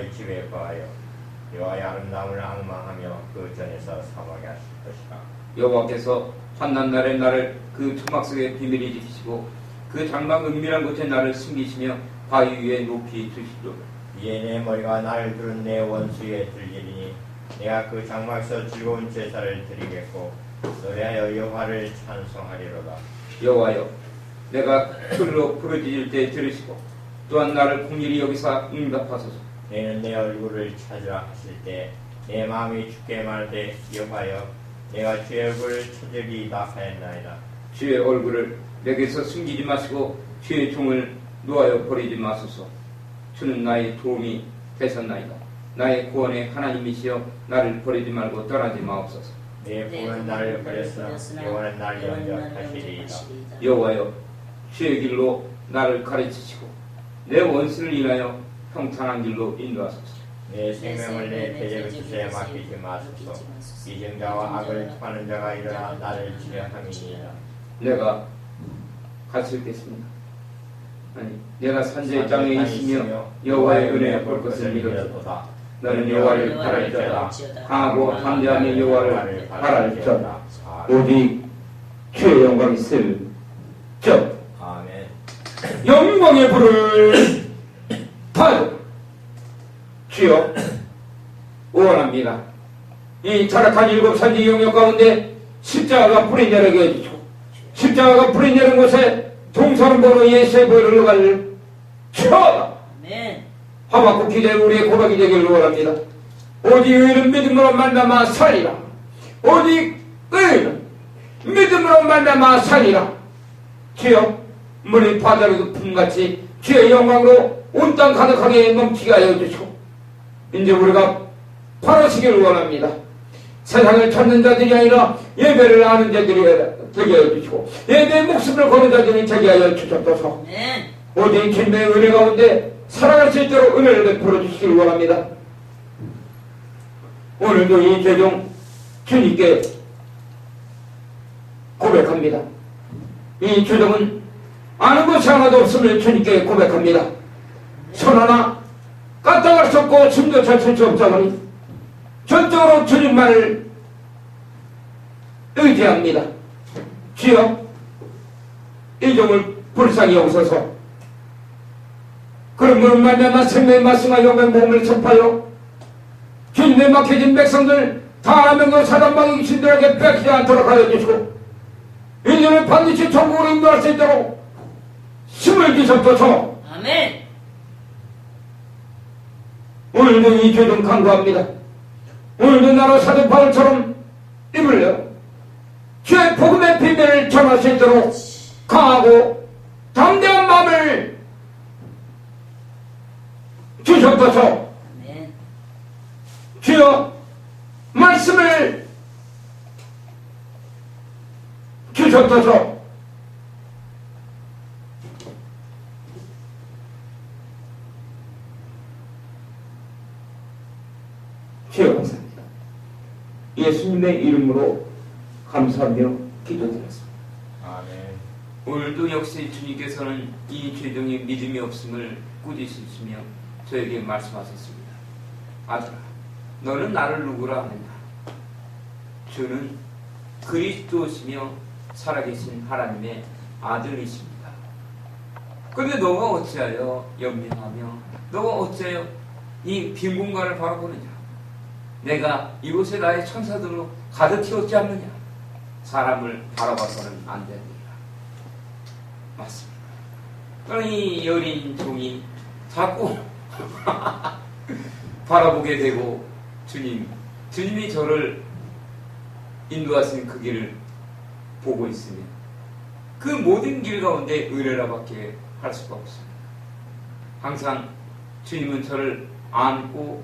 여호와의 집에 거하여 여호와의 아름다움을 앙망하며 그 전에서 사모하게 하실 것이라. 여호와께서 환난 날에 나를 그 초막 속에 비밀히 지키시고 그 장막 은밀한 곳에 나를 숨기시며 바위 위에 높이 두시도다. 이에 내 머리가 나를 두른 내 원수에 들리리니 내가 그 장막에서 즐거운 제사를 드리겠고 노래하여 여호와를 찬송하리로다. 여호와여, 내가 소리로 부르짖을 때 들으시고 또한 나를 긍휼히 여기사 응답하소서. 너는 내 얼굴을 찾으라 하실 때 내 마음이 주께 말하되 여호와여 내가 주의 얼굴을 찾으리이다 하였나이다. 주의 얼굴을 내게서 숨기지 마시고 주의 종을 놓아여 버리지 마소서. 주는 나의 도움이 되셨나이다. 나의 구원의 하나님이시여 나를 버리지 말고 떠나지 마옵소서. 내 부은 나를 버렸으나 여호와는 나를 영접하시리이다. 여호와여, 주의 길로 나를 가르치시고 내 원수를 인하여 평탄한 길로 인도하소서. 내 생명을 내 대적의 맡기지 마소서. 이정자와 악을 투하는 자가 일어나 나를 지배함이니이다. 내가 갇혔겠습니다. 아니, 내가 산지의 땅에 있으며 여호와의 은혜에 볼 것을 믿었도다. 너는 여호와를 바랄지어다. 강하고 담대하며 여호와를 바랄지어다. 오직 주의 영광이 있을지어다. 아멘. 영광의 불을 타요. 주여, 원합니다. 이 타락한 일곱 산지 영역 가운데 십자가가 불이 내리게 해주시고 십자가가 불이 내린 곳에 동서남북으로 예수의 보혈을 흘러갈 주여. 하박국 기대 우리의 고백이 되기를 원합니다. 오직 의인은 믿음으로 말미암아 살리라. 오직 의인은 믿음으로 말미암아 살리라. 주여, 물이 바다로 품같이 주의 영광으로 온 땅 가득하게 넘치게 하여 주시고 이제 우리가 바라시기를 원합니다. 세상을 찾는 자들이 아니라 예배를 아는 자들이 되게 하여 주시고 예배의 목숨을 거는 자들이 되게 하여 주셨소서. 오직 주님의 은혜 가운데 살아갈 수 있도록 은혜를 베풀어 주시기를 원합니다. 오늘도 이 죄종 주님께 고백합니다. 이 죄종은 아는 것이 하나도 없음을 주님께 고백합니다. 손 하나 까딱할 수 없고 숨도 잘 쉴 수 없사오니 전적으로 주님만을 의지합니다. 주여, 이 종을 불쌍히 여기소서. 그런 분은 말미암아 생명의 말씀과 영광의 몸을 선파하여 주님의 막혀진 백성들 다 명도 사단방의 귀신들에게 뺏기지 않도록 하여 주시고 인연을 반드시 천국으로 인도할 수 있도록 힘을 주셨소서. 아멘. 오늘도 이 죄 좀 간구합니다. 오늘도 나로 사도 바울처럼 입을 여 주의 복음의 비밀을 전할 수 있도록 강하고 담대한 마음을 주셨소서. 주여, 말씀을 주셨소서. 주여, 감사합니다. 예수님의 이름으로 감사하며 기도드렸습니다. 아멘. 오늘도 역시 주님께서는 이 죄종의 믿음이 없음을 꾸짖으시며 저에게 말씀하셨습니다. 아들아, 너는 나를 누구라 하는가? 주는 그리스도시며 살아계신 하나님의 아들이십니다. 그런데 너가 어찌하여 연명하며 너가 어찌하여 이 빈 공간을 바라보느냐? 내가 이곳에 나의 천사들로 가득 채웠지 않느냐? 사람을 바라봐서는 안 됩니다. 맞습니다. 그러나 이 여린 종이 자꾸 바라보게 되고 주님이 저를 인도하신 그 길을 보고 있으면 그 모든 길 가운데 은혜라밖에 할 수가 없습니다. 항상 주님은 저를 안고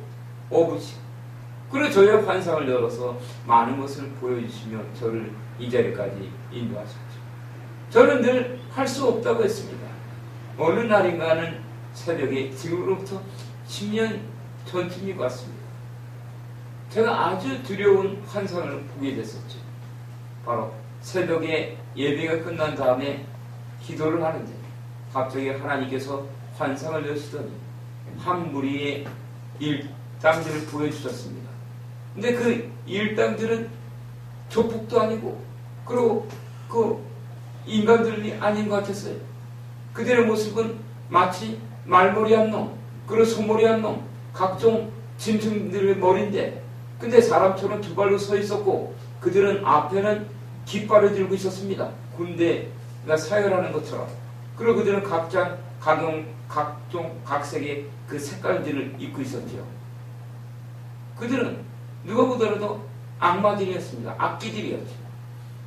업으시고 그리고 저의 환상을 열어서 많은 것을 보여주시며 저를 이 자리까지 인도하셨죠. 저는 늘 할 수 없다고 했습니다. 어느 날인가는 새벽에 지금으로부터 10년 전쯤인 것 같습니다. 제가 아주 두려운 환상을 보게 됐었죠. 바로 새벽에 예배가 끝난 다음에 기도를 하는데 갑자기 하나님께서 환상을 여시더니 한 무리의 일당들을 보여주셨습니다. 근데 그 일당들은 조폭도 아니고 그리고 그 인간들이 아닌 것 같았어요. 그들의 모습은 마치 말머리한 놈, 그리고 소머리한 놈, 각종 짐승들의 머리인데 근데 사람처럼 두 발로 서 있었고 그들은 앞에는 깃발을 들고 있었습니다. 군대가 사열하는 것처럼. 그리고 그들은 각종 각색의 그 색깔들을 입고 있었죠. 그들은 누가 보더라도 악마들이었습니다. 악기들이었죠.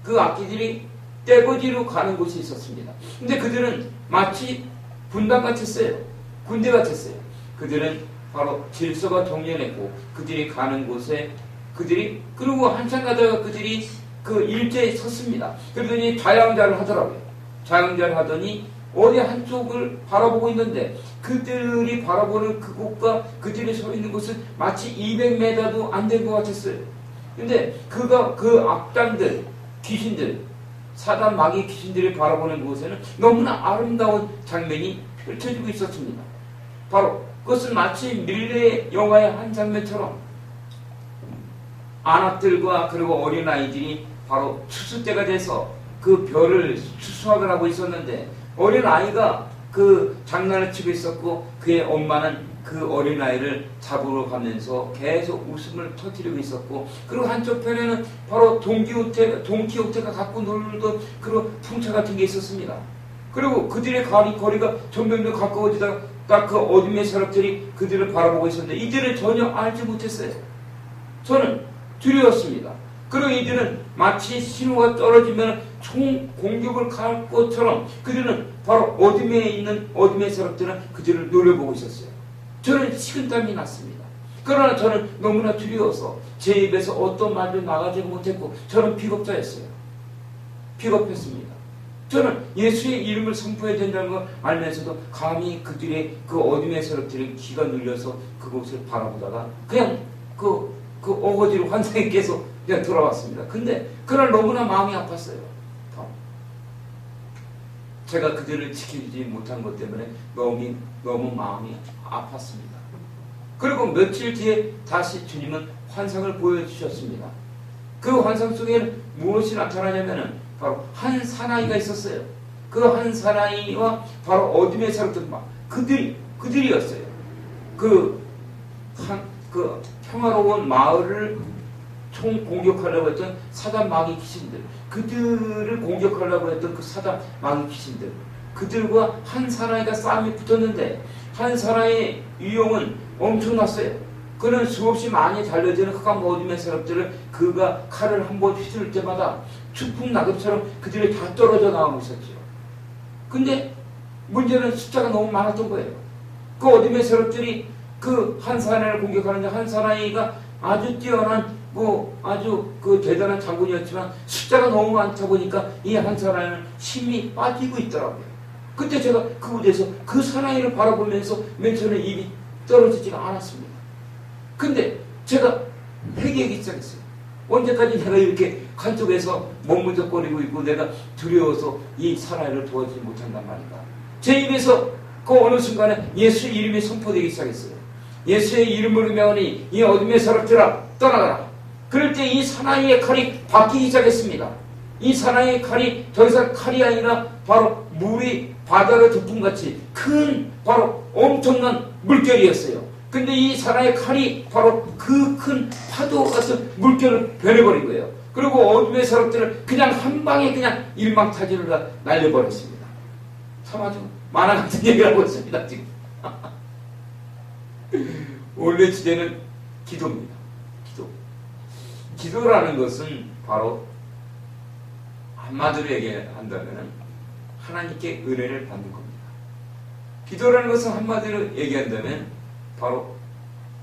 그 악기들이 떼거지로 가는 곳이 있었습니다. 근데 그들은 마치 분당 같았어요. 군대 같았어요. 그들은 바로 질서가 동렬했고 그들이 가는 곳에 그리고 한참 가다가 그들이 그 일제에 섰습니다. 그러더니 자양자를 하더라고요. 자양자를 하더니 어디 한쪽을 바라보고 있는데 그들이 바라보는 그곳과 그들이 서 있는 곳은 마치 200m도 안 된 것 같았어요. 근데 그 악당들, 귀신들, 사단 마귀 귀신들이 바라보는 곳에는 너무나 아름다운 장면이 펼쳐지고 있었습니다. 바로 그것은 마치 밀레 영화의 한 장면처럼 안악들과 그리고 어린아이들이 바로 추수 때가 돼서 그 별을 추수학을 하고 있었는데 어린아이가 그 장난을 치고 있었고 그의 엄마는 그 어린아이를 잡으러 가면서 계속 웃음을 터뜨리고 있었고 그리고 한쪽편에는 바로 동키호테가 갖고 놀던 그런 풍차 같은 게 있었습니다. 그리고 그들의 거리가 점점 더 가까워지다가 그 어둠의 사람들이 그들을 바라보고 있었는데 이들은 전혀 알지 못했어요. 저는 두려웠습니다. 그리고 이들은 마치 신호가 떨어지면 총 공격을 갈 것처럼 그들은 바로 어둠에 있는 어둠의 사람들은 그들을 노려보고 있었어요. 저는 식은땀이 났습니다. 그러나 저는 너무나 두려워서 제 입에서 어떤 말도 나가지 못했고 저는 비겁자였어요. 비겁했습니다. 저는 예수의 이름을 선포해야 된다는 걸 알면서도 감히 그들의 그 어둠의 사람들의 귀가 눌려서 그곳을 바라보다가 그냥 그 어거지로 환상에 깨서 그냥 돌아왔습니다. 근데 그날 너무나 마음이 아팠어요. 제가 그들을 지키지 못한 것 때문에 너무 마음이 아팠습니다. 그리고 며칠 뒤에 다시 주님은 환상을 보여주셨습니다. 그 환상 속에는 무엇이 나타나냐면은 바로 한 사나이가 있었어요. 그 한 사나이와 바로 어둠의 사람들 그들이었어요. 그 평화로운 마을을 총 공격하려고 했던 사단 마귀 귀신들, 그들을 공격하려고 했던 그 사단 마귀 귀신들, 그들과 한 사나이가 싸움이 붙었는데 한 사나이의 유용은 엄청났어요. 그는 수없이 많이 달려지는 흑암 어둠의 사람들을 그가 칼을 한번 휘두를 때마다 추풍 낙엽처럼 그들이 다 떨어져 나오고 있었죠. 근데 문제는 숫자가 너무 많았던 거예요. 그 어둠의 사람들이 그 한 사나이를 공격하는데 한 사나이가 아주 뛰어난 아주 그 대단한 장군이었지만 숫자가 너무 많다 보니까 이 한 사나이는 힘이 빠지고 있더라고요. 그때 제가 그곳에서 그 사나이를 바라보면서 맨 처음에 입이 떨어지지가 않았습니다. 근데 제가 회개하기 시작했어요. 언제까지 내가 이렇게 한쪽에서 머뭇거리고 있고 내가 두려워서 이 사나이를 도와주지 못한단 말인가. 제 입에서 그 어느 순간에 예수 이름이 선포되기 시작했어요. 예수의 이름으로 명하니 이 어둠의 사람들아 떠나가라. 그럴 때 이 사나이의 칼이 바뀌기 시작했습니다. 이 사나이의 칼이 더 이상 칼이 아니라 바로 물이 바다를 덮음같이 큰 바로 엄청난 물결이었어요. 근데 이 사나이의 칼이 바로 그 큰 파도 같은 물결을 변해버린 거예요. 그리고 어둠의 사람들을 그냥 한 방에 그냥 일망타진을 날려버렸습니다. 참 아주 만화 같은 얘기를 하고 있습니다. 지금 원래 주제는 기도입니다. 기도라는 것은 바로 한마디로 얘기한다면 하나님께 은혜를 받는 겁니다. 기도라는 것은 한마디로 얘기한다면 바로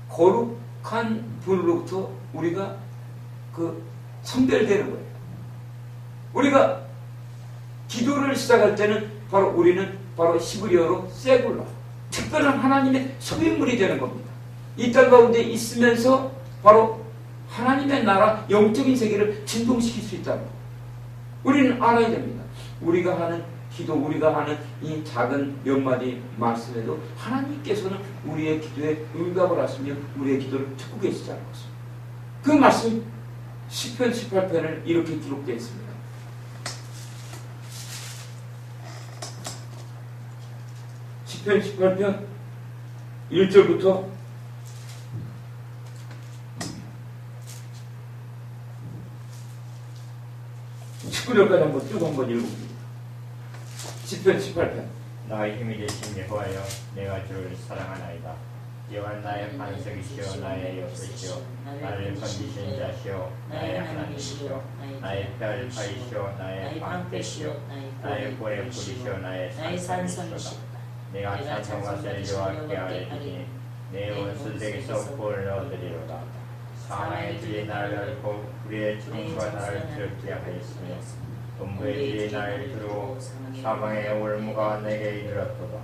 거룩한 분으로부터 우리가 선별되는 거예요. 우리가 기도를 시작할 때는 바로 우리는 바로 히브리어로 세굴라, 특별한 하나님의 소유물이 되는 겁니다. 이 땅 가운데 있으면서 바로 하나님의 나라, 영적인 세계를 진동시킬 수 있다는 것. 우리는 알아야 됩니다. 우리가 하는 기도, 우리가 하는 이 작은 몇 마디 말씀에도 하나님께서는 우리의 기도에 응답을 하시며 우리의 기도를 듣고 계시다는 것입니다. 그 말씀이 시편 18편을 이렇게 기록되어 있습니다. 시편 18편 1절부터 19절까지 한번 쭉 한번 읽어봅니다. 시편 18편. 나의 힘이 되신 여호와여, 내가 주를 사랑하나이다. 여호와 나의 반석이시오, 나의 요새시오, 나를 건지신 자시오, 나의 하나님이시오, 나의 별파이시오, 나의 방패시오, 나의 구의 불이시오, 나의 산성이시오. 내가 찬송하세 여호와께 아뢰리니 내 원수들에게서 구원을 얻으리로다. 사망의 길이 나를 앓고 불의의 총수가 나를 들게 하였으며 동부의 길이 나를 두르고 사망의 올무가 내게 이르렀도다.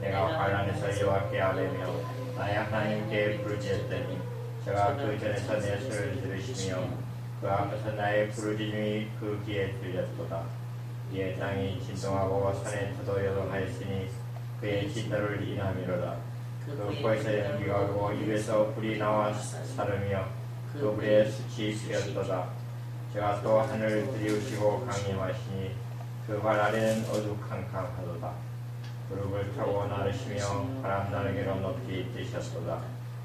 내가 환난에서 여호와께 아뢰며 나의 하나님께 부르짖었더니 저가 그 전에서 내 소리를 들으시며 그 앞에서 나의 부르짖음이 그 귀에 들렸도다. 이에 땅이 진동하고 산의 터도 요동하였으니 그의 진노를 인함이로다. 그 코에서 연기가 오고 입에서 불이 나와 사르며 그 불에 숯이 피었도다. 제가 또 하늘을 들이우시고 강림하시니 그 발 아래는 어두캄캄하도다. 무릎을 타고 나르시며 바람 나르게로 높이 뜨셨도다.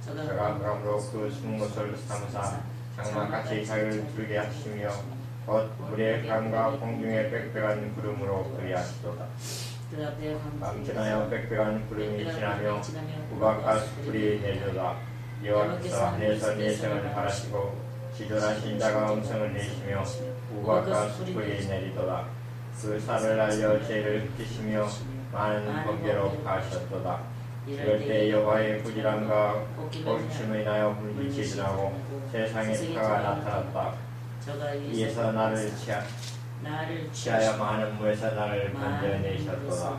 제가 그러므로 그 숨못을 삼사 장막같이 자기를 들게 하시며 곧 물의 강과 공중의 빽빽한 구름으로 그리하시도다. 밤지나여 빽빽한 구름이 지나며 우박과 숯불이 내려다. 여호와께서 하늘에서 내성을 바라시고 지존하신 자가 음성을 내시며 우박과 숯불이 내리도다. 그 살을 날려 죄를 흩으시며 많은 번개로 가하셨도다. 이럴 때 여호와의 부지런과 복침을 인하여 불빛이 드러나고 세상에 파가 나타났다. 이에서 나를 취하여 많은 물에서 나를 건져내셨도다.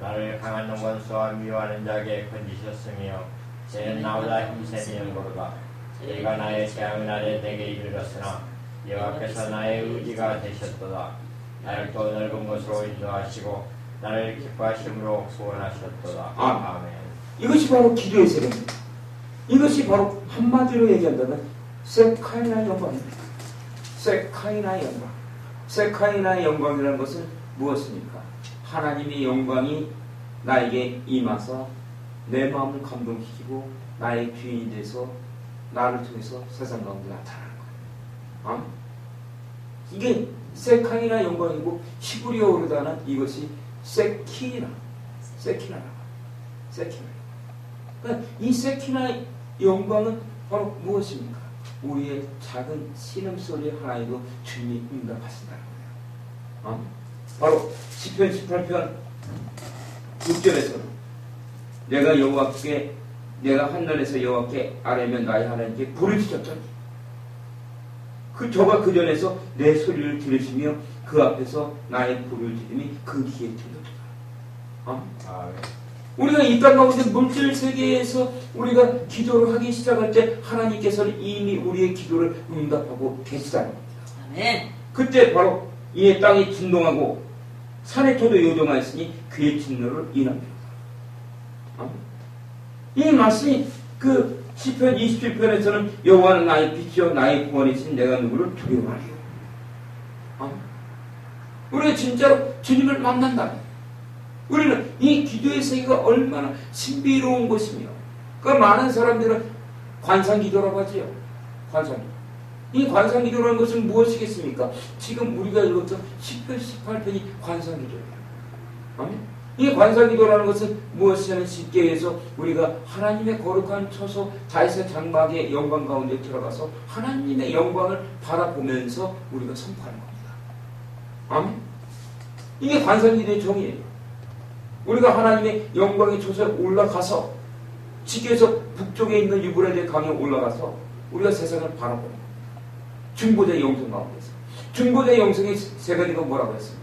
나를 강한 원수와 미워하는 자에게 건지셨으며 쟤는 나보다 힘센 연고로다. 저희가 나의 재앙 날에 내게 이르렀으나 여호와께서 나의 의지가 되셨도다. 나를 또 넓은 곳으로 인도하시고 나를 기뻐하심으로 구원하셨도다. 아멘. 이것이 바로 기도의 세계입니다. 이것이 바로 한마디로 얘기한다면 세카이나의 영광입니다. 세카이나의 영광. 세카이나의 영광이라는 것은 무엇입니까? 하나님의 영광이 나에게 임하서 내 마음을 감동시키고 나의 주인이 돼서 나를 통해서 세상 가운데 나타나는 거예요. 이게 세카이나 영광이고 히브리어로다는 이것이 세키나. 그러니까 이 세키나 영광은 바로 무엇입니까? 우리의 작은 신음소리 하나에도 주님이 응답하신다는 거예요. 바로 시편 18편 6절에서는 내가 한날에서 여호와께 아뢰면 나의 하나님께 부르짖었더니 저가 그 전에서 내 소리를 들으시며 그 앞에서 나의 부르짖음이 그 귀에 들렸다. 우리가 이 땅 가운데 물질 세계에서 우리가 기도를 하기 시작할 때 하나님께서는 이미 우리의 기도를 응답하고 계시다는 겁니다. 아멘. 그때 바로 이 땅이 진동하고 산의 토도 요동하였으니 그의 진노를 인합니다. 이 말씀이 그 시편 27편에서는 여호와는 나의 빛이요 나의 구원이신 내가 누구를 두려워하리요. 우리가 진짜로 주님을 만난다면 우리는 이 기도의 세계가 얼마나 신비로운 것이며 그 많은 사람들은 관상기도라고 하지요. 관상기도. 이 관상기도라는 것은 무엇이겠습니까? 지금 우리가 읽었던 시편 18편이 관상기도예요. 이 관상기도라는 것은 무엇이냐면 쉽게 해서 우리가 하나님의 거룩한 처소 다윗의 장막의 영광 가운데 들어가서 하나님의 영광을 바라보면서 우리가 선포하는 겁니다. 아멘. 이게 관상기도의 정의예요. 우리가 하나님의 영광의 처소에 올라가서 지켜서 북쪽에 있는 유브라데 강에 올라가서 우리가 세상을 바라보는 겁니다. 중보자의 영성 가운데서. 중보자의 영성의 세 가지가 뭐라고 했습니까?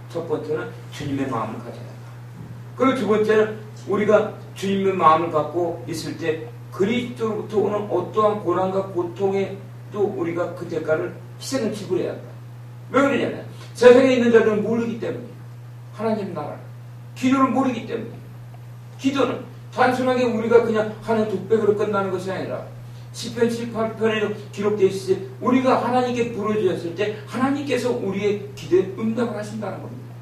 첫 번째는 주님의 마음을 가져야 한다. 그리고 두 번째는 우리가 주님의 마음을 갖고 있을 때 그리스도로부터 오는 어떠한 고난과 고통에 또 우리가 그 대가를 희생을 지불해야 한다. 왜 그러냐면 세상에 있는 자들은 모르기 때문에 하나님 나라를 기도를 모르기 때문에. 기도는 단순하게 우리가 그냥 하는 독백으로 끝나는 것이 아니라 시편 18편에도 기록되어 있듯이 우리가 하나님께 부르짖었을 때 하나님께서 우리의 기도에 응답을 하신다는 겁니다.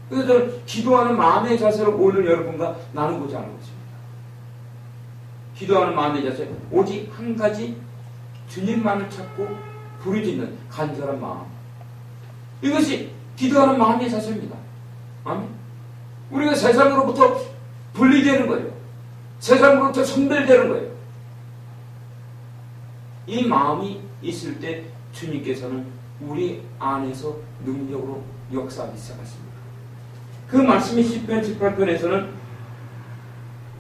그래서 저는 기도하는 마음의 자세로 오늘 여러분과 나누고자 하는 것입니다. 기도하는 마음의 자세, 오직 한 가지 주님만을 찾고 부르짖는 간절한 마음. 이것이 기도하는 마음의 자세입니다. 아멘. 우리가 세상으로부터 분리되는 거예요. 세상으로부터 선별되는 거예요. 이 마음이 있을 때 주님께서는 우리 안에서 능력으로 역사하기 시작하십니다. 그 말씀이 시편 18편에서는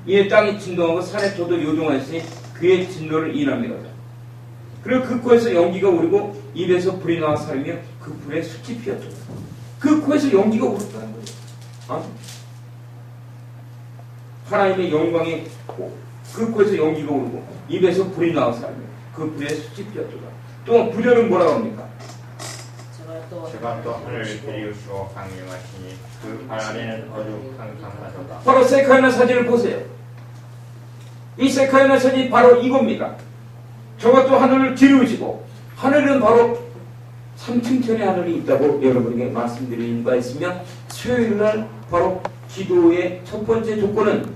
이에 땅이 진동하고 산의 터도 요동하였으니 그의 진노를 인합니다. 그리고 그 코에서 연기가 오르고 입에서 불이 나와 사르며 그 불에 숯이 피었더라. 그 코에서 연기가 오른다는 거예요. 아? 하나님의 영광이 그 코에서 연기가 오르고 입에서 불이 나와 사르며 그 불에 숯이 피었더라. 또 불효는 뭐라고 합니까? 제가 또 하늘을 들이우시고 강림하시니 그 발 아래는 어둑항상하도다. 바로 세카이나 사진을 보세요. 이 세카이나 사진이 바로 이겁니다. 저가 또 하늘을 들이우시고 하늘은 바로 3층천의 하늘이 있다고 여러분에게 말씀드린 바 있으면 수요일날 바로 기도의 첫 번째 조건은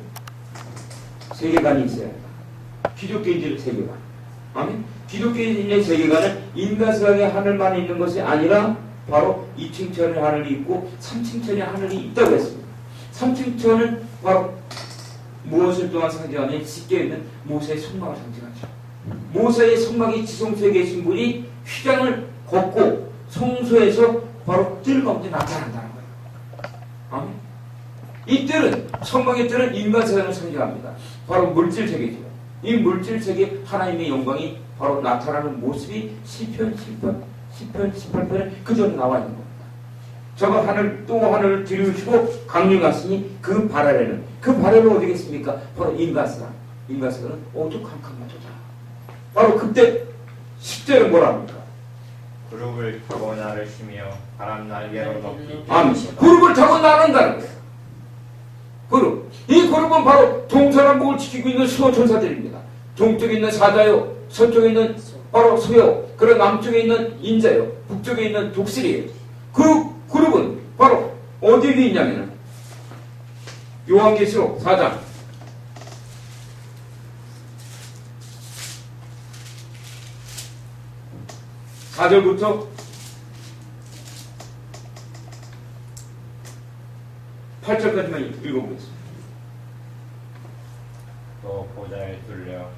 세계관이 있어야 합니다. 기독교인들의 세계관. 아멘. 기독교인의 세계관은 인간사랑의 하늘만 있는 것이 아니라 바로 2층천의 하늘이 있고 3층천의 하늘이 있다고 했습니다. 3층천은 바로 무엇을 또한 상징하냐면 씻겨 있는 모세의 성막을 상징하죠. 모세의 성막이 지성소에 계신 분이 휘장을 걷고 성소에서 바로 뜰 가운데 나타난다는 거예요. 아멘. 이 뜰은, 성막의 뜰은 인간사랑을 상징합니다. 바로 물질세계죠. 이 물질세계 하나님의 영광이 바로 나타나는 모습이 시편 18편에 그 전에 나와 있는 겁니다. 저가 하늘을 들이우시고 강림하시니 그 발 아래는, 그 발 아래는 어디겠습니까? 바로 인간사랑. 인간사랑은 오죽한칸마저다. 바로 그때 10절은 뭐라 합니까? 구름을 타고 나르시며 바람 날개로 높이 아멘. 구름을 타고 나른다는 거예요. 구름. 이 구름은 바로 동서남북을 지키고 있는 수호천사들입니다. 동쪽에 있는 사자요, 서쪽에 있는 바로 소요, 그리고 남쪽에 있는 인자요, 북쪽에 있는 독실이에요. 그 구름은 바로 어디에 있냐면은 요한계시록 4장 4절부터 8절까지만 읽어보겠습니다. 또 보좌에 둘려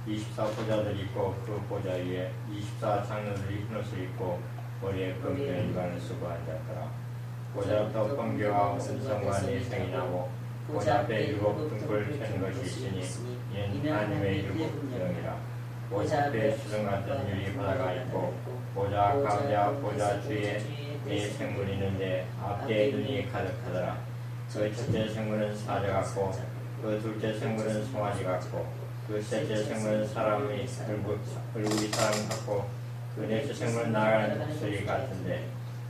24보좌들이 있고 그 보좌 위에 24장로들이 흰옷을 입고 머리에 금변관을 쓰고 앉았더라. 보좌부터 번개와 음성과 내성이 나고 보좌 앞에 7 등불을 켜는 것이 있으니 이는 하나님의 7 영이라. 보좌 앞에 수정 같은 유리 바다가 있고 보좌 가운데와 보좌 주위에 네 생물이 있는데 앞뒤에 눈이 가득하더라. 그 첫째 생물은 사자 같고 그 둘째 생물은 송아지 같고 그 셋째 생물은 사람이 얼굴이 사람 같고 그 넷째 생물은 나가는 독수리 같은데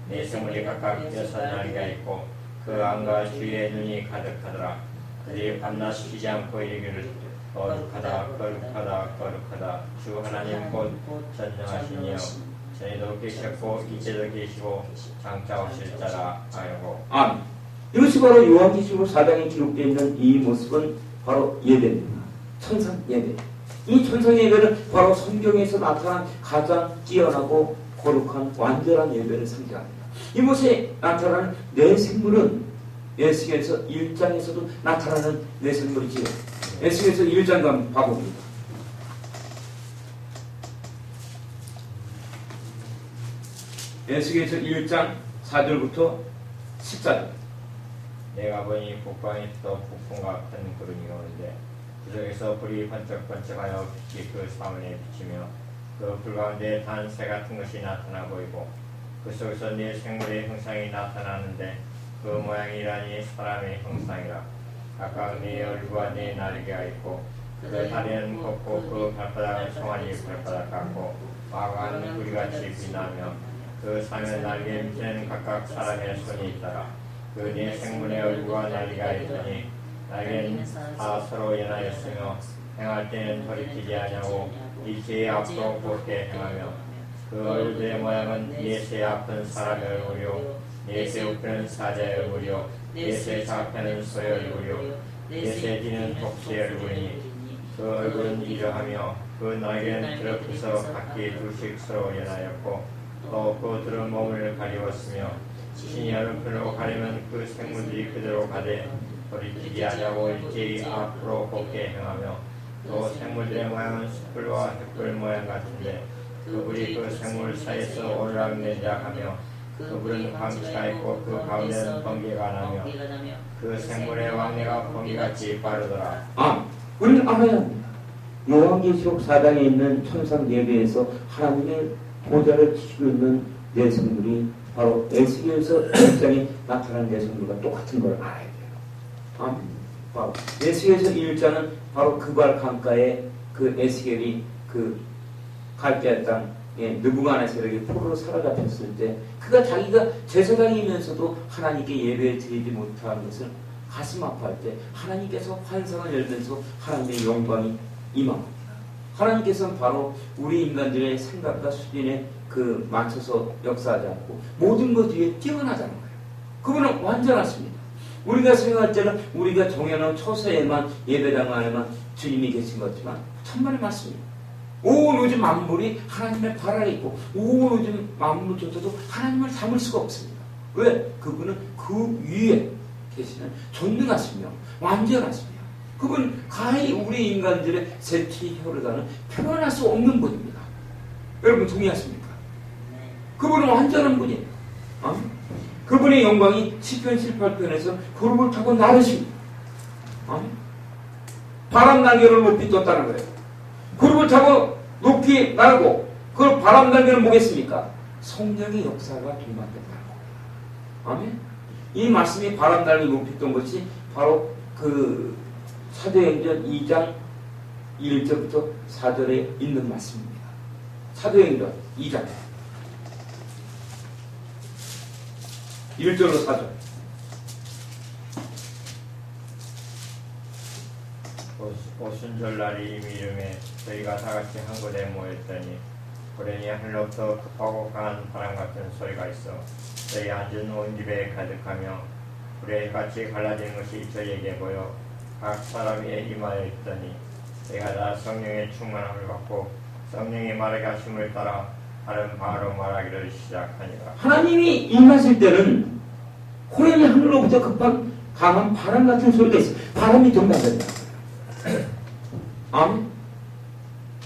네 생물이 각각 6날개가 있고 그 안과 주위에 눈이 가득하더라. 그들이 밤낮 쉬지 않고 이르기를 거룩하다 거룩하다 거룩하다 주 하나님 곧 전능하시니여 전에도 계셨고 이제도 계시고 장차 오실 자라 하고. 아멘. 이것이 바로 요한계시록 4장에 기록되어 있는 이 모습은 바로 예배입니다. 천상 예배. 이 천상 예배는 바로 성경에서 나타난 가장 뛰어나고 거룩한 완전한 예배를 상징합니다. 이곳에 나타나는 네 생물은 에스겔서 1장에서도 나타나는 네 생물이지요. 에스겔서 1장 가면 봐봅니다. 에스겔서 1장 4절부터 14절. 내가 보니 북방에서 폭풍과 큰 구름이 오는데 그중에서 불이 번쩍번쩍하여 빛이 그 사문에 비치며 그 불 가운데 단 새 같은 것이 나타나 보이고 그 속에서 네 생물의 형상이 나타나는데 그 모양이라니 사람의 형상이라. 각각 네 얼굴과 네 날개가 있고 그 다리는 곱고 그 발바닥은 송아지 발바닥 같고 화관 구리같이 빛나며 그 사면 날개 밑에는 각각 사람의 손이 있더라. 그 네 생물의 얼굴과 나리가 있더니 나에겐 다 서로 연하였으며 행할 때는 돌이키지 아니하고 일제의 앞으로 곱게 행하며 그 얼굴의 모양은 넷의 앞은 사람의 얼굴이요 넷의 우편은 사자의 얼굴이요 넷의 좌편은 소의 얼굴이요 넷의 뒤는 독수의 얼굴이니 그 얼굴은 이러하며 그 날개는 드럽혀서 각기 두씩 서로 연하였고 또 그 둘은 몸을 가리웠으며 신이 얼굴로 가리면 그 생물들이 그대로 가되 돌이키지 아니하고 일제히 앞으로 곱게 행하며 또 생물들의 모양은 숯불과 횃불 모양 같은데 그불이 그 생물 사이에서 오르락내리락하며 그불은 광기가 있고 그 가운데는 번개가 나며 그 생물의 왕래가 번개같이 빠르더라. 우리는 알아야 합니다. 요한계시록 4장에 있는 천상 예배에서 하나님의 보좌를 지키고 있는 네 생물이 바로 에스겔서 1장에 나타난 네 생물과 똑같은 걸 알아야 돼요. 바로 에스겔서 1장은 바로 그발 강가에 그 에스겔이 그 갈대아 땅에 느부갓네살에게 포로로 사로잡혔을 때 그가 자기가 제사장이면서도 하나님께 예배 드리지 못한 것을 가슴 아파할 때 하나님께서 환상을 열면서 하나님의 영광이 임합니다. 하나님께서는 바로 우리 인간들의 생각과 수준에 그 맞춰서 역사하지 않고 모든 것 위에 뛰어나자는 거예요. 그분은 완전하십니다. 우리가 생각할 때는 우리가 정해놓은 처소에만 예배당 안에만 주님이 계신 것 같지만 천만의 말씀입니다. 온 우주 만물이 하나님의 발 아래 있고 온 우주 만물조차도 하나님을 담을 수가 없습니다. 왜? 그분은 그 위에 계시는 전능하시며 완전하시며 그분 가히 우리 인간들의 세티 혈루단은 표현할 수 없는 분입니다. 여러분 동의하십니까? 그분은 완전한 분이에요. 그분의 영광이 시편 18편에서 구름을 타고 나르십니다. 바람 날개를 높이 떴다는 거예요. 구름을 타고 높이 날고 그 바람 날개는 뭐겠습니까? 성령의 역사가 동반된다는 겁니다. 아멘. 이 말씀이 바람 날개 높이 떴던 것이 바로 그 사도행전 2장 1절부터 4절에 있는 말씀입니다. 사도행전 2장 1절로 4절. 오순절날이 이름에 저희가 다같이 한 곳에 모였더니 고래니 하늘로부터 급하고 강한 바람 같은 소리가 있어 저희 앉은 온 집에 가득하며 불에 같이 갈라진 것이 저희에게 보여 각 사람의 이마에 있더니 내가 다 성령의 충만함을 받고 성령의 말하게 하심을 따라 다른 방언으로 말하기를 시작하니라. 하나님이 임하실 때는 호련히 하늘로부터 급한 강한 바람 같은 소리가 있어요. 바람이 동반된다. 아멘.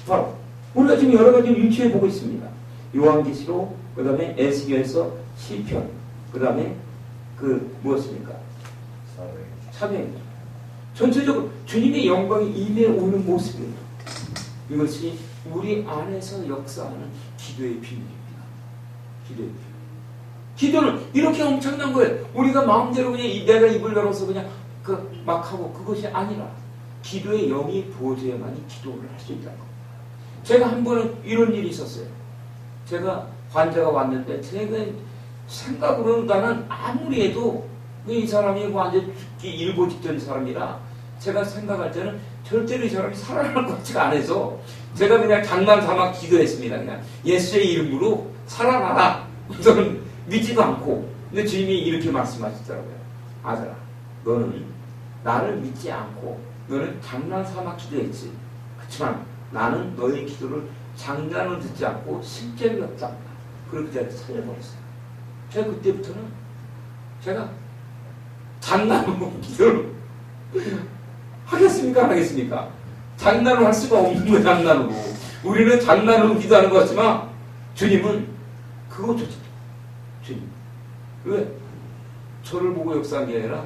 바로 우리가 지금 여러 가지 유추해 보고 있습니다. 요한계시록, 그 다음에 에스겔서, 시편, 그 다음에 그 무엇입니까? 사도행전. 전체적으로 주님의 영광이 임해 오는 모습입니다. 이것이 우리 안에서 역사하는 기도의 비밀입니다. 기도의 비밀. 기도는 이렇게 엄청난 거예요. 우리가 마음대로 그냥 내가 입을 열어서 그냥 막 하고 그것이 아니라 기도의 영이 부어져야만이 기도를 할 수 있다는 겁니다. 제가 한 번은 이런 일이 있었어요. 제가 환자가 왔는데 제가 생각으로는 나는 아무리 해도 이 사람이 완전 죽기 일보 직전 사람이라 제가 생각할 때는 절대로 이 사람이 살아날 것 같지가 않아서 제가 그냥 장난삼아 기도했습니다. 그냥 예수의 이름으로 살아나라. 저는 믿지도 않고. 근데 주님이 이렇게 말씀하시더라고요. 아들아, 너는 나를 믿지 않고 너는 장난삼아 기도했지. 그렇지만 나는 너의 기도를 장난으로 듣지 않고 실제로 했다. 그리고 그 자리에 살려버렸어요. 제가 그때부터는 제가 장난으로 기도를 하겠습니까? 안 하겠습니까? 장난을 할 수가 없는 거예요. 장난으로. 우리는 장난으로 기도하는 것 같지만 주님은 그것조차 주님. 왜? 저를 보고 역사한 게 아니라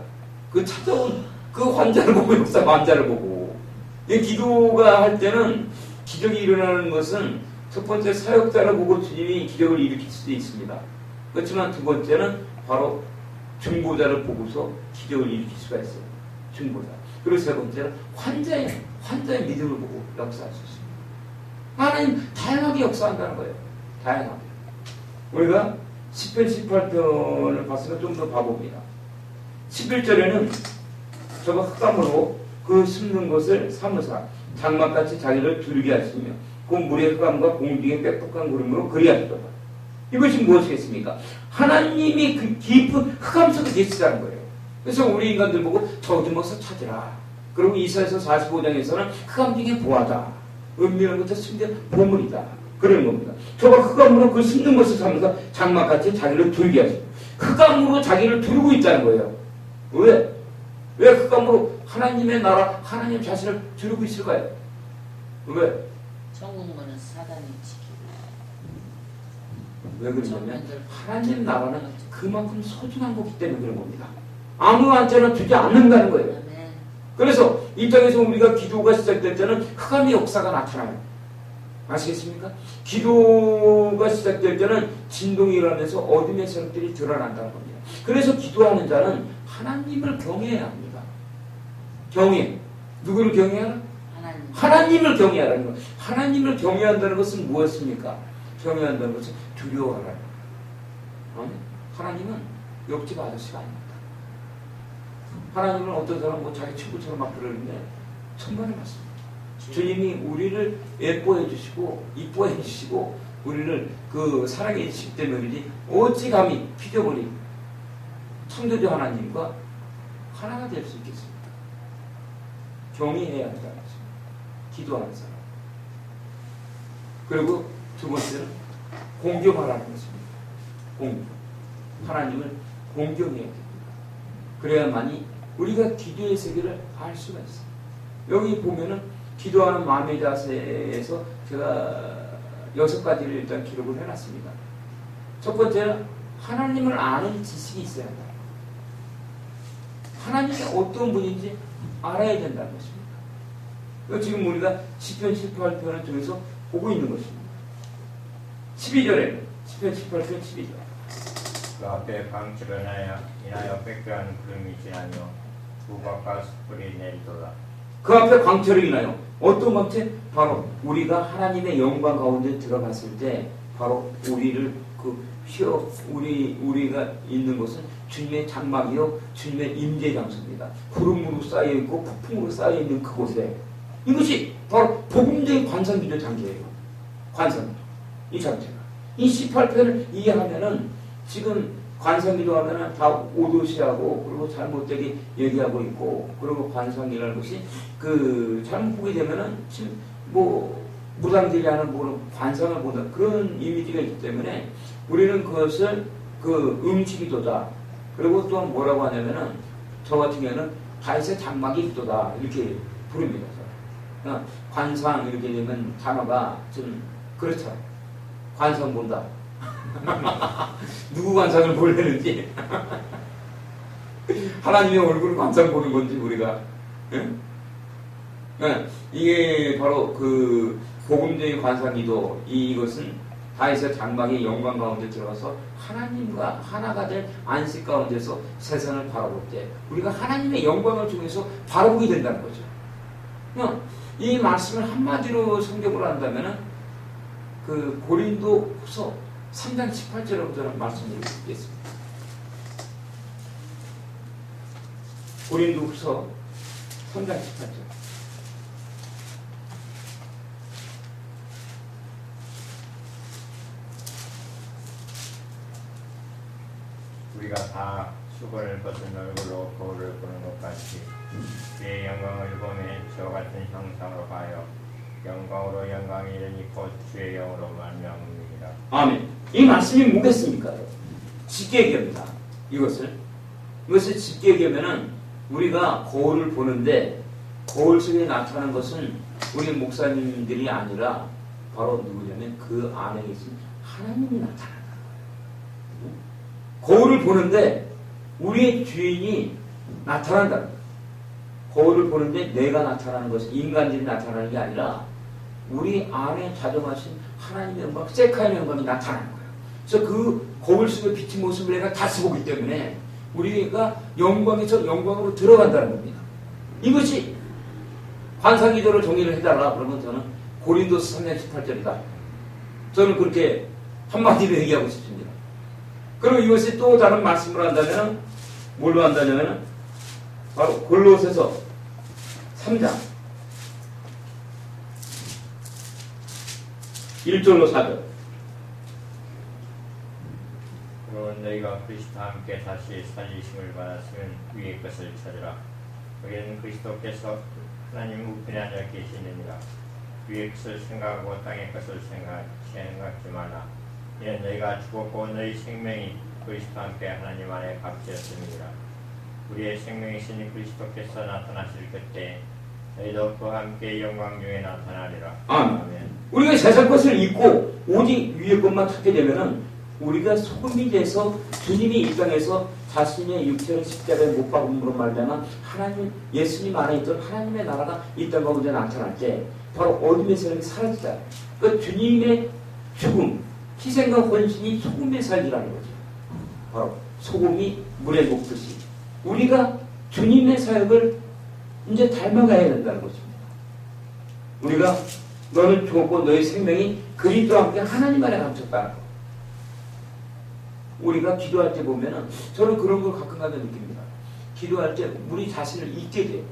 그 찾아온 그 환자를 보고 역사한 환자를 보고. 이 기도가 할 때는 기적이 일어나는 것은 첫 번째 사역자를 보고 주님이 기적을 일으킬 수도 있습니다. 그렇지만 두 번째는 바로 중보자를 보고서 기적을 일으킬 수가 있어요. 중보자. 그리고 세 번째는 환자의 믿음을 보고 역사할 수 있습니다. 하나님 다양하게 역사한다는 거예요. 다양하게. 우리가 시편 18편을 봤으면 좀 더 봐봅니다. 11절에는 저거 흑암으로 그 숨는 것을 삼으사 장막같이 자기를 두르게 하시며 그 물의 흑암과 공중의 빽빽한 구름으로 그리하시도다. 이것이 무엇이겠습니까? 하나님이 그 깊은 흑암 속에 계시다는 거예요. 그래서 우리 인간들 보고 저주먹서 찾으라. 그리고 이사야서 45장에서는 흑암 중에 보아다. 은밀한 것에 숨긴 보물이다. 그런 겁니다. 저가 흑암으로 그 숨는 것을 삼아서 장막같이 자기를 두르게 하시고 흑암으로 자기를 두르고 있다는 거예요. 왜? 왜 흑암으로 하나님의 나라, 하나님 자신을 두르고 있을까요? 왜? 천국문은 사단이 지키고. 왜 그러냐면 하나님 나라는 그만큼 소중한 거기 때문에 그런 겁니다. 아무한테나 주지 않는다는 거예요. 아멘. 그래서 이 땅에서 우리가 기도가 시작될 때는 흑암의 역사가 나타나요. 아시겠습니까? 기도가 시작될 때는 진동이 일어나면서 어둠의 세력들이 드러난다는 겁니다. 그래서 기도하는 자는 하나님을 경외해야 합니다. 경외. 누구를 경외하라? 하나님을 경외하라는 것. 하나님을 경외한다는 것은 무엇입니까? 경외한다는 것은 두려워하라는 것. 하나님은 옆집 아저씨가 아닙니다. 하나님은 어떤 사람은 뭐 자기 친구처럼 막 그러는데 천만에 맞습니다. 주님이 우리를 예뻐해 주시고 이뻐해 주시고 우리를 그 사랑해 주시기 때문이지 어찌 감히 피조물이 창조주 하나님과 하나가 될 수 있겠습니까? 경외해야 한다는 것입니다. 기도하는 사람. 그리고 두 번째는 공경하라는 것입니다. 공경. 하나님을 공경해야 됩니다. 그래야만이 우리가 기도의 세계를 알 수가 있어요. 여기 보면은 기도하는 마음의 자세에서 제가 6가지를 일단 기록을 해놨습니다. 첫 번째는 하나님을 아는 지식이 있어야 한다. 하나님이 어떤 분인지 알아야 된다는 것입니다. 지금 우리가 시편 18편을 통해서 보고 있는 것입니다. 12절에 시편 18편 12절 그 앞에 방주를 인하여 빽빽한 구름이 지나며 우박과 숯불이 내리도다. 그 앞에 광채를 인하여 어떤 광채? 바로 우리가 하나님의 영광 가운데 들어갔을 때 바로 우리를 우리가 있는 것은 주님의 장막이요 주님의 임재 장소입니다. 구름으로 쌓여 있고 폭풍으로 쌓여 있는 그곳에 이것이 바로 복음적인 관상기도 장소예요. 관상기도 이 장소가 이 18편을 이해하면은 지금 관상기도 하면은 다 오도시하고 그리고 잘못되게 얘기하고 있고 그리고 관상이라는 것이 잘못 보게 되면은 뭐 무당들이 하는 뭐 관상을 보는 그런 이미지가 있기 때문에 우리는 그것을 음식기도다. 그리고 또 뭐라고 하냐면은 저 같은 경우에는 다윗의 장막이 기도다 이렇게 부릅니다. 관상 이렇게 되면 단어가 좀 그렇죠. 관상 본다. 누구 관상을 보려는지 하나님의 얼굴 관상 보는 건지 우리가 이게 바로 그 복음적인 관상기도 이것은 다윗의 장막의 영광 가운데 들어가서 하나님과 하나가 될 안식 가운데서 세상을 바라볼 때 우리가 하나님의 영광을 통해서 바라보게 된다는 거죠. 이 말씀을 한마디로 성경으로 한다면은 그 고린도 후서 3장 18절부터 저는 말씀드리겠습니다. 고린도 후서 3장 18절. 우리가 다 수건을 벗은 얼굴로 거울을 보는 것 같이 그의 영광을 보매 저와 같은 형상으로 가요 영광으로 영광이 이르니 곧 주의 영으로 말미암음이니라. 아멘. 이 말씀이 뭐겠습니까? 쉽게 얘기합니다. 이것을 쉽게 얘기하면은 우리가 거울을 보는데 거울 속에 나타나는 것은 우리 목사님들이 아니라 바로 누구냐면 그 안에 계신 하나님이 나타난다. 거울을 보는데 우리의 주인이 나타난다. 거울을 보는데 내가 나타나는 것은 인간들이 나타나는 게 아니라 우리 안에 자정하신 하나님의 영광, 세카의 영광이 나타나는 거예요. 그래서 그 거울 속에 비친 모습을 내가 다시 보기 때문에 우리가 영광에서 영광으로 들어간다는 겁니다. 이것이 관상기도를 정의를 해달라 그러면 저는 고린도서 3장 18절이다. 저는 그렇게 한마디로 얘기하고 싶습니다. 그리고 이것이 또 다른 말씀을 한다면 뭘로 한다냐면은 바로 골로새서 3장 1절로 4절. 그러면 너희가 그리스도와 함께 다시 살리심을 받았으면 위의 것을 찾으라. 거기는 그리스도께서 하나님 우편에 앉아 계시느니라. 위의 것을 생각하고 땅의 것을 생각지 마라. 이는 너희가 죽었고 너희 생명이 그리스도와 함께 하나님 안에 값지었음이니라. 우리의 생명이시니 그리스도께서 나타나실 그때 너희도 그와 함께 영광 중에 나타나리라. 아멘. 우리가 세상 것을 잊고 오직 위의 것만 찾게 되면은 우리가 소금이 돼서 주님이 이 땅에서 자신의 육체를 십자가에 못 박음으로 말미암아 하나님, 예수님 안에 있던 하나님의 나라가 이 땅 가운데 나타날 때 바로 어둠의 세력이 사라지다. 그 주님의 죽음, 희생과 헌신이 소금의 살기라는 거죠. 바로 소금이 물에 녹듯이 우리가 주님의 사역을 이제 닮아가야 된다는 것입니다. 우리가 너는 죽었고 너의 생명이 그리스도와 함께 하나님 안에 감췄다는 것. 우리가 기도할 때 보면은 저는 그런 걸 가끔가다 느낍니다. 기도할 때 우리 자신을 잊게 돼요.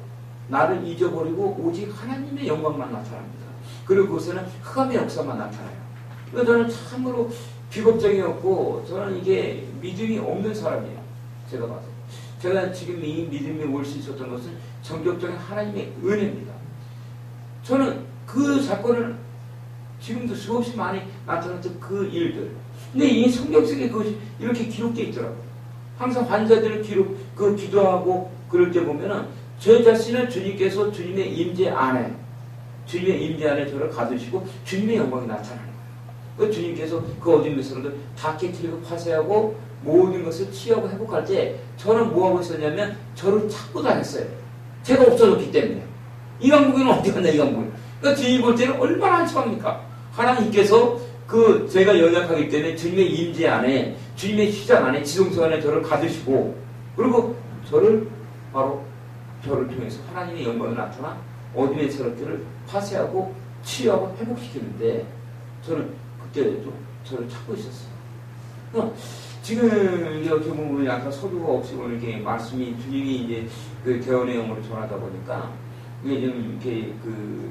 나를 잊어버리고 오직 하나님의 영광만 나타납니다. 그리고 그것에는 흑암의 역사만 나타나요. 그래서 저는 참으로 비겁정이었고 저는 이게 믿음이 없는 사람이에요. 제가 봐서. 제가 지금 이 믿음이 올 수 있었던 것은 전격적인 하나님의 은혜입니다. 저는 그 사건을 지금도 수없이 많이 나타났던 그 일들. 근데 이 성경 속에 그것이 이렇게 기록되어 있더라고요. 항상 환자들을 기도하고 그럴 때 보면은 저 자신을 주님께서 주님의 임재 안에 저를 가두시고 주님의 영광이 나타나는 거예요. 그 주님께서 그 어둠 메서로도 다 깨트리고 파쇄하고 모든 것을 치유하고 회복할 때 저는 뭐하고 있었냐면 저를 찾고 다녔어요. 제가 없어졌기 때문에. 이 강국에는 어디 갔나 이 강국에. 그러니까 주님 볼 때는 얼마나 한심합니까? 하나님께서 제가 연약하기 때문에 주님의 임재 안에 주님의 시장 안에 지성소 안에 저를 가두시고 그리고 저를 통해서 하나님의 영광이 나타나 어둠의 세력들을 파쇄하고 치유하고 회복시키는데 저는 그때도 저를 찾고 있었어요. 지금 이렇게 보면 약간 서두가 없이 이렇게 말씀이 주님이 이제 그 개헌의 영으로 전하다 보니까 이게 좀 이렇게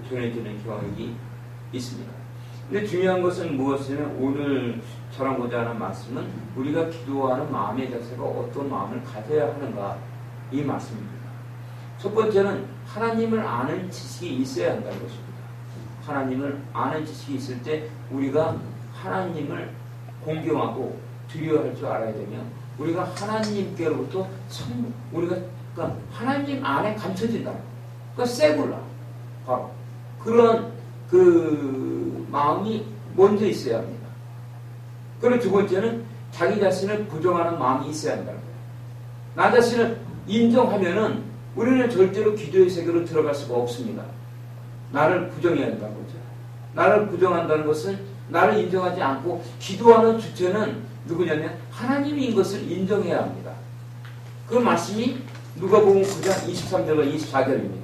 전해지는 경향이 있습니다. 근데 중요한 것은 무엇이냐면 오늘 전하고자 하는 말씀은 우리가 기도하는 마음의 자세가 어떤 마음을 가져야 하는가 이 말씀입니다. 첫 번째는 하나님을 아는 지식이 있어야 한다는 것입니다. 하나님을 아는 지식이 있을 때 우리가 하나님을 공경하고 두려워할 줄 알아야 되며 우리가 하나님께로부터 그러니까 하나님 안에 감춰진다. 그러니까 세굴라 바로 그런 마음이 먼저 있어야 합니다. 그리고 두 번째는 자기 자신을 부정하는 마음이 있어야 한다는 거예요. 나 자신을 인정하면은 우리는 절대로 기도의 세계로 들어갈 수가 없습니다. 나를 부정해야 한다는 거죠. 나를 부정한다는 것은 나를 인정하지 않고 기도하는 주체는 누구냐면 하나님인 것을 인정해야 합니다. 그 말씀이 누가복음 9장 23절과 24절입니다.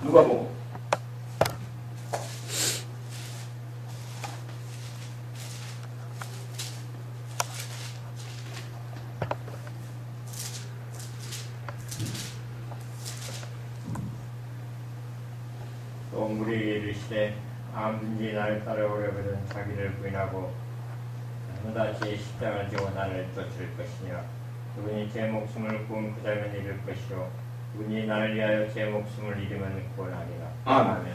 누가복음 또 무리에게 이르시되 아무든지 나를 따라오려거든 자기를 부인하고 다시 십자가를 지고 나를 쫓을 것이니라. 그분이 제 목숨을 구원 그 자면 잃을 것이요 그분이 나를 위하여 제 목숨을 잃으면 구원하리라. 아멘.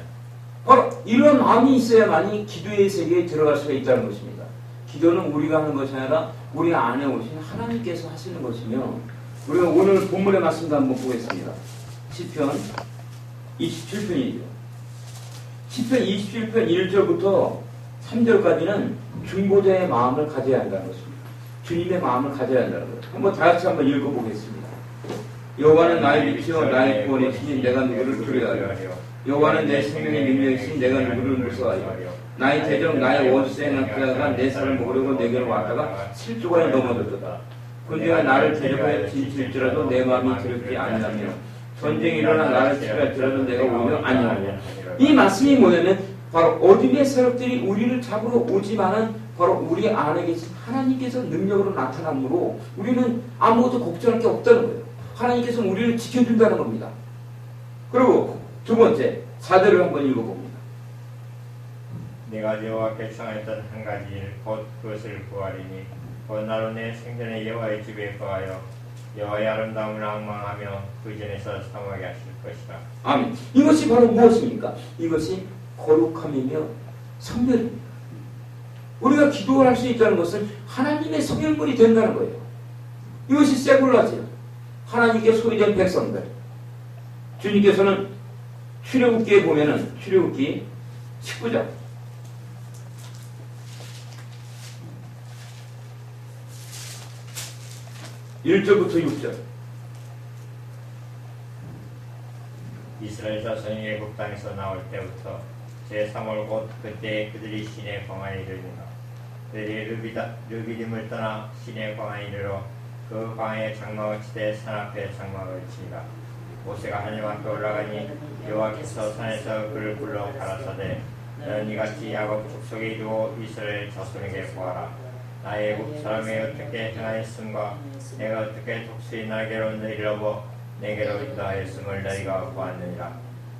바로 이런 마음이 있어야만이 기도의 세계에 들어갈 수가 있다는 것입니다. 기도는 우리가 하는 것이 아니라 우리 안에 오신 하나님께서 하시는 것이며 우리가 오늘 본문의 말씀도 한번 보겠습니다. 시편 27편이죠. 시편 27편 1절부터 3절까지는 중보자의 마음을 가져야 한다는 것입니다. 주님의 마음을 가져야 한다는 것. 한번 다 같이 한번 읽어보겠습니다. 여호와는 나의 빛이요 나의 구원이시니 내가 누구를 두려워하리요. 여호와는 내 생명의 능력이시니 내가 누구를 무서워하리요. 나의 대적 나의 원수의 낙자가 내 살을 먹으려고 내게로 왔다가 실족하여 넘어졌도다. 군대가 나를 대적하여 진칠지라도 내 마음이 두렵지 아니하며 전쟁이 일어나 나를 치료할지라도 내가 오히려 아니하며. 이 말씀이 뭐냐면 바로 어둠의 세력들이 우리를 잡으러 오지만은 바로 우리 안에 계신 하나님께서 능력으로 나타남으로 우리는 아무것도 걱정할 게 없다는 거예요. 하나님께서는 우리를 지켜준다는 겁니다. 그리고 두 번째, 4절을 한번 읽어봅니다. 내가 여호와께 청했던 한 가지 일 곧 그것을 구하리니 곧 나로 내 생전에 여호와의 집에 거하여 여호와의 아름다움을 앙망하며 그 전에서 사모하게 하실 것이라. 아멘. 이것이 바로 무엇입니까? 이것이 거룩함이며 성결입니다. 우리가 기도를 할 수 있다는 것은 하나님의 성결물이 된다는 거예요. 이것이 세굴라지요. 하나님께 소유된 백성들. 주님께서는 출애굽기에 보면은 출애굽기 19장 1절부터 6절. 이스라엘 자손이 애굽 땅에서 나올 때부터 제3월 곧 그때 그들이 시내 광야에 이르니라. 그들이 르비딤을 떠나 시내 광야에 이르러 그 광야의 장막을 치되 산 앞에 장막을 치니라. 모세가 하나님 앞에 올라가니 여호와께서 산에서 그를 불러 가라사대 너는 이같이 야곱 족속에 이르고 이스라엘 자손에게 보아라. 나의 애굽 사람이 어떻게 행하였음과 내가 어떻게 독수리 날개로 너희를 업어 내게로 인도하였음을 너희가 보았느니라.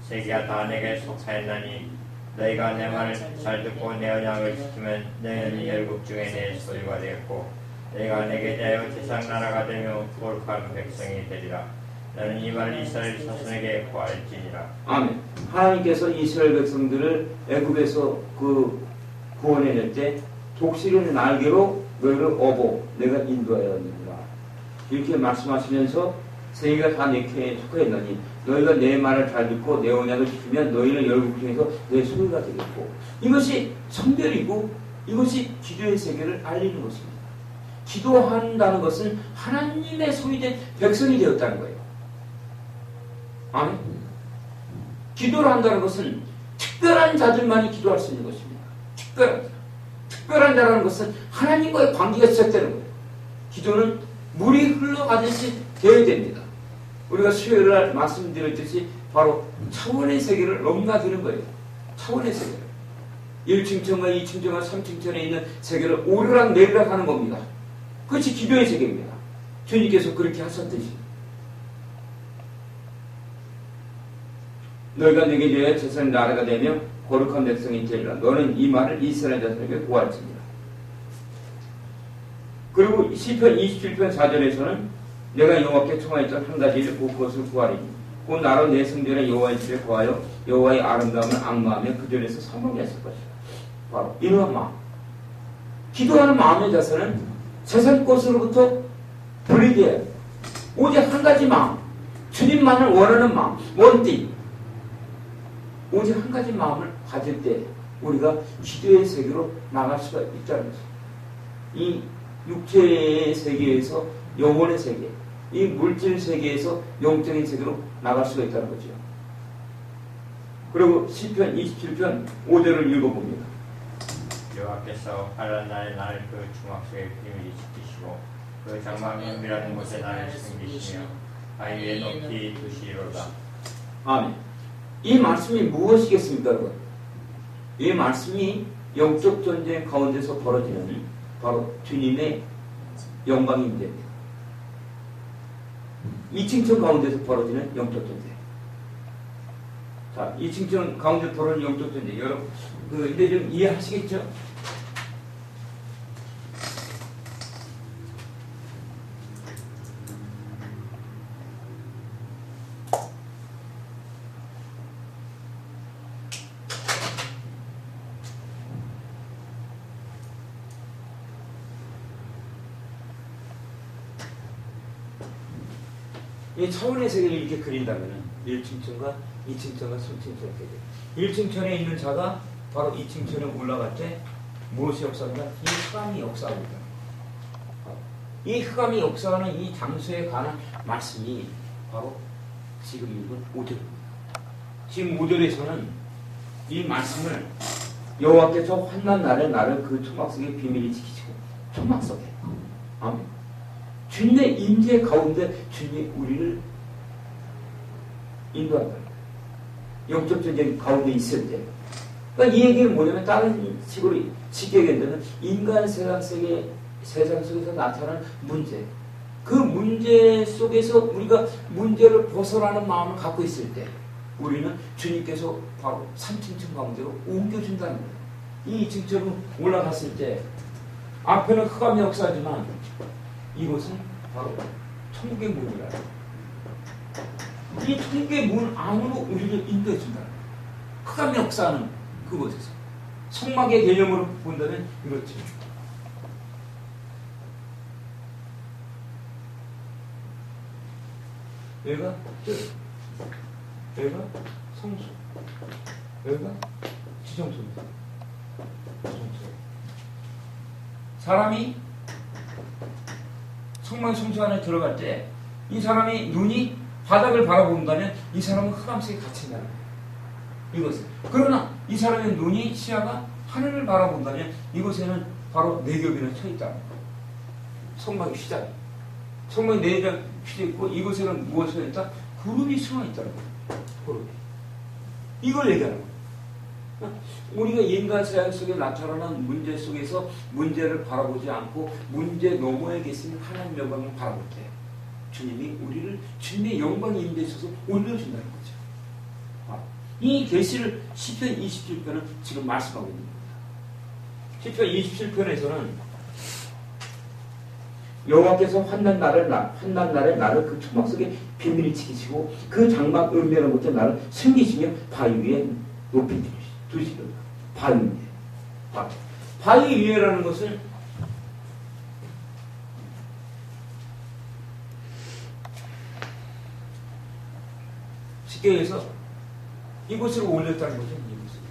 세계가 다 내게 속하였나니 너희가 내 말을 잘 듣고 내 언약을 지키면 너희는 열국 중에 내 소유가 되었고 너희가 내게 대하여 제상 나라가 되며 거룩한 백성이 되리라. 나는 이 말을 이스라엘 자손에게 고할지니라. 아멘. 하나님께서 이스라엘 백성들을 애굽에서 구원해낼 때 독수리의 날개로 너희를 업어 내가 인도하였느니라. 이렇게 말씀하시면서 세계가 다 내게 속하였나니 너희가 내 말을 잘 듣고 내 언약을 지키면 너희는 열국 중에서 내 소유가 되겠고. 이것이 성별이고 이것이 기도의 세계를 알리는 것입니다. 기도한다는 것은 하나님의 소유된 백성이 되었다는 거예요. 아멘. 기도를 한다는 것은 특별한 자들만이 기도할 수 있는 것입니다. 특별한 자라는 것은 하나님과의 관계가 시작되는 거예요. 기도는 물이 흘러가듯이 되어야 됩니다. 우리가 수요일 날 말씀드렸듯이 바로 차원의 세계를 넘나드는 거예요. 차원의 세계를. 1층천과 2층천과 3층천에 있는 세계를 오르락 내리락 하는 겁니다. 그것이 기도의 세계입니다. 주님께서 그렇게 하셨듯이. 너희가 내게 대하여 제사장 나라가 되며 거룩한 백성이 되리라. 너는 이 말을 이스라엘 자손에게 고할지니라. 그리고 시편 27편 4절에서는 내가 여호와께 청하였던 한 가지를 곧 그것을 구하리니 곧 나로 내 성전에 여호와의 집에 거하여 여호와의 아름다움을 앙마하며 그 전에서 사모하게 하실 것이다. 바로 이러한 마음. 기도하는 마음의 자세는 세상 것으로부터 분리되어야 합니다. 오직 한 가지 마음. 주님만을 원하는 마음. 원띵. 오직 한 가지 마음을 가질 때 우리가 기도의 세계로 나갈 수가 있다는 것입니다. 이 육체의 세계에서 영혼의 세계, 이 물질 세계에서 영적인 세계로 나갈 수가 있다는 거죠. 그리고 시편 27편 5절을 읽어봅니다. 여호와께서 환난 날에 나를 그 중막 속에 비밀히 지키시고 그 장막 은밀한 곳에 나를 숨기시며 바위 위에 높이 두시리로다. 아멘. 이 말씀이 무엇이겠습니까, 여러분? 이 말씀이 영적 전쟁 가운데서 벌어지는 바로 주님의 영광의 임재입니다. 2층천 가운데서 벌어지는 영적 전쟁. 자, 2층천 가운데 벌어지는 영적 전쟁. 여러분, 이제 좀 이해하시겠죠? 이 차원의 세계를 이렇게 그린다면 1층천과 2층천과 3층천 세계. 1층천에 있는 자가 바로 2층천에 올라갈 때 무엇이 역사하는가? 이 흑암이 역사합니다. 이 흑암이 역사하는 이 장소에 관한 말씀이 바로 지금 읽은 5절입니다. 지금 5절에서는 이 말씀을 여호와께서 환난 날에 나를 그 초막 속에 비밀히 지키시고 초막 속에 아멘. 주님의 임재 가운데 주님이 우리를 인도한다. 영적 전쟁 가운데 있을 때. 그러니까 이 얘기는 뭐냐면 다른 식으로 쉽게 얘기하면 인간 세상 속에서 나타나는 문제. 그 문제 속에서 우리가 문제를 벗어나는 마음을 갖고 있을 때 우리는 주님께서 바로 3층 가운데로 옮겨준다는 거예요. 이 2층처럼 올라갔을 때 앞에는 흑암의 역사지만 이곳은 바로 천국의 문이라. 이 천국의 문 안으로 우리를 인도해준다. 흑암의 역사는 그곳에서. 성막의 개념으로 본다면 이렇지. 여기가 뜻, 여기가 성수, 여기가 지정소입니다. 사람이 성막 성수 안에 들어갈 때 이 사람이 눈이 바닥을 바라본다면 이 사람은 흑암 속에 갇힌다는 거예요. 이것은. 그러나 이 사람의 눈이 시야가 하늘을 바라본다면 이곳에는 바로 내겹이는 쳐 있다는 거예요. 성막이 휘장. 성막이 내겹 휘져 있고 이곳에는 무엇이 있다? 구름이 숨어 있다는 거예요. 구름이. 이걸 얘기하는 거예요. 우리가 인간 세상 속에 나타나는 문제 속에서 문제를 바라보지 않고 문제 너머에 계신 하나님 영광을 바라볼 때 주님이 우리를 주님의 영광에 임재에 있어서 올려준다는 거죠. 이 계시를 시편 27편은 지금 말씀하고 있는 겁니다. 시편 27편에서는 여호와께서 환난 날에 나를 그 초막 속에 비밀히 지키시고 그 장막 은밀한 곳에 나를 숨기시며 바위 위에 높이 두시리라. 바위 위에. 바위 위에라는 것은 쉽게 해서 이곳으로 올렸다는 거죠. 이곳으로.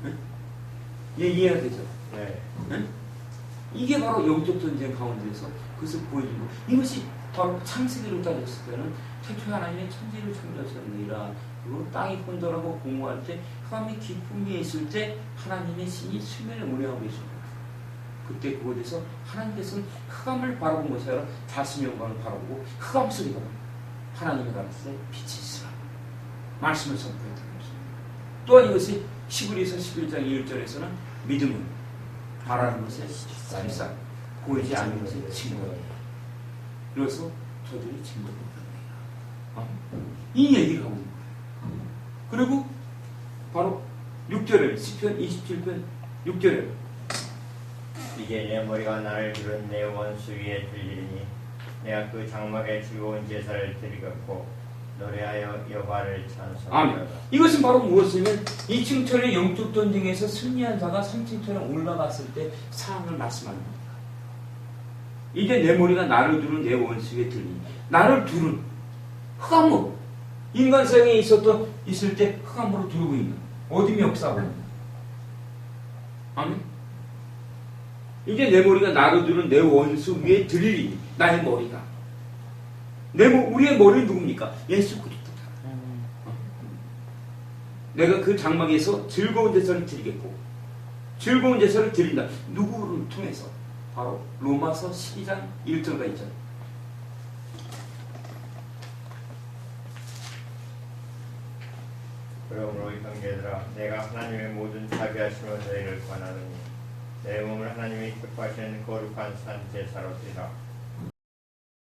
네? 이해가 되죠? 네. 네? 이게 바로 영적 전쟁 가운데서 그것을 보여준 거. 이것이 바로 창세기로 따졌을 때는 태초에 하나님의 천지를 창조하셨느니라. 그리고 땅이 혼돈하고 공허할 때 흑암이 깊은 위에 있을 때 하나님의 신이 수면에 운행하고 계십니다. 그때 그곳에서 하나님께서는 흑암을 바라본 것이 아니라 자신의 영광을 바라보고 흑암 속에 하나님의 가르침에 빛이 있으라. 말씀을 선포했던 것입니다. 또한 이것이 히브리서 11장 1절에서는 믿음은 바라는 것에 비싸 보이지 않는 것에 증거예요. 그래서 저들이 증거를 합니다. 이 얘기가 오는 거예요. 그리고 바로 6절에 시편 27편 6절에 이제 내 머리가 나를 부른 내 원수 위에 들리리니 내가 그 장막에 즐거운 제사를 드리겠고 노래하여 여호와를 찬송하리로다. 이것은 바로 무엇이냐면 2층천의 영적 전쟁에서 승리한 자가 3층천에 올라갔을 때 상황을 말씀하는 겁니다. 이제 내 머리가 나를 두른 내 원수 위에 들리니 나를 두른 흑암으로 인간 세상에 있을 때 흑암으로 두르고 있는 어둠이 역사하고 있는 아멘. 이제 내 머리가 나를 두른 내 원수 위에 들리니 나의 머리가 우리의 머리는 누굽니까? 예수 그리스도다. 내가 그 장막에서 즐거운 제사를 드리겠고 즐거운 제사를 드린다. 누구를 통해서? 바로 로마서 12장 1절과 2절. 그러므로 형제들아 내가 하나님의 모든 자비하심으로 너희를 권하노니 내 몸을 하나님이 기뻐하시는 거룩한 산 제사로 드리라.